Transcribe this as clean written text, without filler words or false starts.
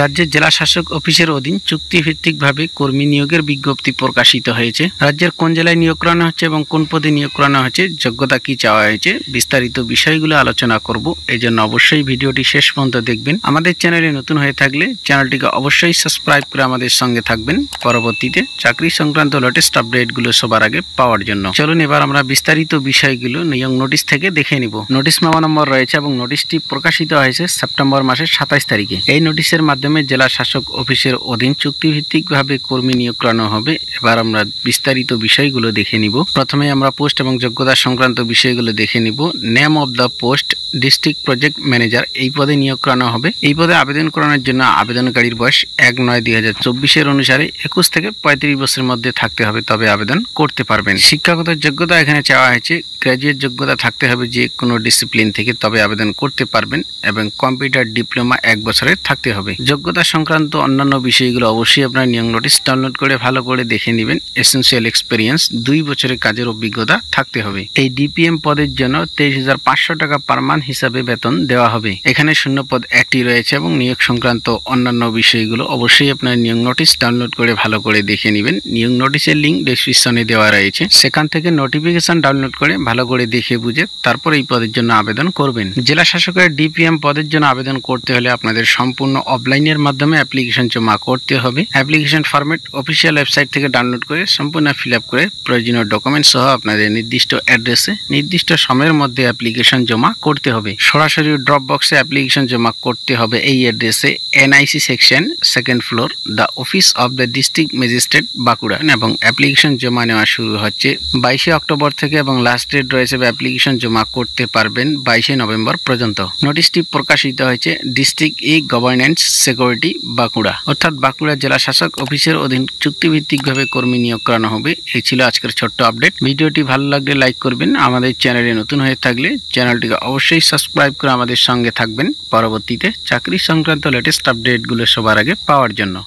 রাজ্যের জেলা শাসক অফিসের অধীন চুক্তিভিত্তিকভাবে কর্মী নিয়োগের বিজ্ঞপ্তি প্রকাশিত হয়েছে। রাজ্যের কোন জেলায় নিয়োগ করানো হচ্ছে এবং কোন পদে নিয়োগ করানো হচ্ছে, যোগ্যতা কি চাওয়া হয়েছে, বিস্তারিত বিষয়গুলো আলোচনা করব। এই জন্য অবশ্যই ভিডিওটি শেষ পর্যন্ত দেখবেন। আমাদের চ্যানেলে নতুন হয়ে থাকলে চ্যানেলটিকে অবশ্যই সাবস্ক্রাইব করে আমাদের সঙ্গে থাকবেন, পরবর্তীতে চাকরি সংক্রান্ত লেটেস্ট আপডেটগুলো সবার আগে পাওয়ার জন্য। চলুন এবার আমরা বিস্তারিত বিষয়গুলো নিয়োগ নোটিশ থেকে দেখে নিব। নোটিশ মেমো নম্বর রয়েছে এবং নোটিশটি প্রকাশিত হয়েছে সেপ্টেম্বর মাসের 27 তারিখে। এই নোটিশের মাধ্যমে জেলা শাসক অফিসের অধীন চুক্তিভিত্তিকভাবে কর্মী নিয়োগ করানো হবে। এবার আমরা বিস্তারিত বিষয়গুলো দেখে নিব। প্রথমে আমরা পোস্ট এবং যোগ্যতা সংক্রান্ত বিষয়গুলো দেখে নিব। Name of the post district project manager, এই পদে নিয়োগ করানো হবে। এই পদে আবেদন করানোর জন্য আবেদনকারীর বয়স 1/9/2024 অনুসারে 21 থেকে 35 বছরের মধ্যে থাকতে হবে, তবে আবেদন করতে পারবেন। শিক্ষাগত যোগ্যতা এখানে চাওয়া হয়েছে গ্র্যাজুয়েট যোগ্যতা থাকতে হবে যে কোনো ডিসিপ্লিন থেকে, তবে আবেদন করতে পারবেন, এবং কম্পিউটার ডিপ্লোমা 1 বছরের থাকতে হবে। যোগ্যতা সংক্রান্ত অন্যান্য বিষয়গুলো অবশ্যই আপনার নিয়োগ নোটিশ ডাউনলোড করে ভালো করে দেখে নেবেন। এসেনশিয়াল এক্সপিরিয়েন্স 2 বছরের কাজের অভিজ্ঞতা থাকতে হবে। এই ডিপিএম পদের জন্য 23,500 টাকা পার মান্থ হিসাবে বেতন দেওয়া হবে। এখানে শূন্য পদ 1টি রয়েছে এবং নিয়োগ সংক্রান্ত অন্যান্য বিষয়গুলো অবশ্যই আপনার নিয়োগ নোটিশ ডাউনলোড করে ভালো করে দেখে নেবেন। নিয়োগ নোটিশের লিঙ্ক ডেসক্রিপশনে দেওয়া রয়েছে, সেখান থেকে নোটিফিকেশন ডাউনলোড করে ভালো করে দেখে বুঝে তারপর এই পদের জন্য আবেদন করবেন। জেলা শাসকের ডিপিএম পদের জন্য আবেদন করতে হলে আপনাদের সম্পূর্ণ অফলাইনের মাধ্যমে অ্যাপ্লিকেশন জমা করতে হবে। অ্যাপ্লিকেশন ফরম্যাট অফিসিয়াল ওয়েবসাইট থেকে ডাউনলোড করে সম্পূর্ণ ফিল আপ করে প্রয়োজনীয় ডকুমেন্টস সহ আপনাদের নির্দিষ্ট অ্যাড্রেসে নির্দিষ্ট সময়ের মধ্যে অ্যাপ্লিকেশন জমা করতে হবে। সরাসরি ড্রপ বক্সে অ্যাপ্লিকেশন জমা করতে হবে এই অ্যাড্রেসে, NIC section, 2nd floor, the office of the district magistrate, Bankura. এবং অ্যাপ্লিকেশন জমা নেওয়া শুরু হচ্ছে 22 অক্টোবর থেকে এবং লাস্ট ডেট রয়েছে অ্যাপ্লিকেশন জমা করতে পারবেন 22 নভেম্বর পর্যন্ত। নোটিশটি প্রকাশিত হয়েছে ডিস্ট্রিক্ট গভর্নেন্স সিকিউরিটি, বাঁকুড়া, অর্থাৎ বাঁকুড়া জেলা শাসক অফিসের অধীন চুক্তিভিত্তিকভাবে কর্মী নিয়োগ করানো হবে। এই ছিল আজকের ছোট্ট আপডেট। ভিডিওটি ভালো লাগলে লাইক করবেন। আমাদের চ্যানেলে নতুন হয়ে থাকলে চ্যানেলটিকে অবশ্যই সাবস্ক্রাইব করে আমাদের সঙ্গে থাকবেন, পরবর্তীতে চাকরি সংক্রান্ত লেটেস্ট আপডেটগুলো সবার আগে পাওয়ার জন্য।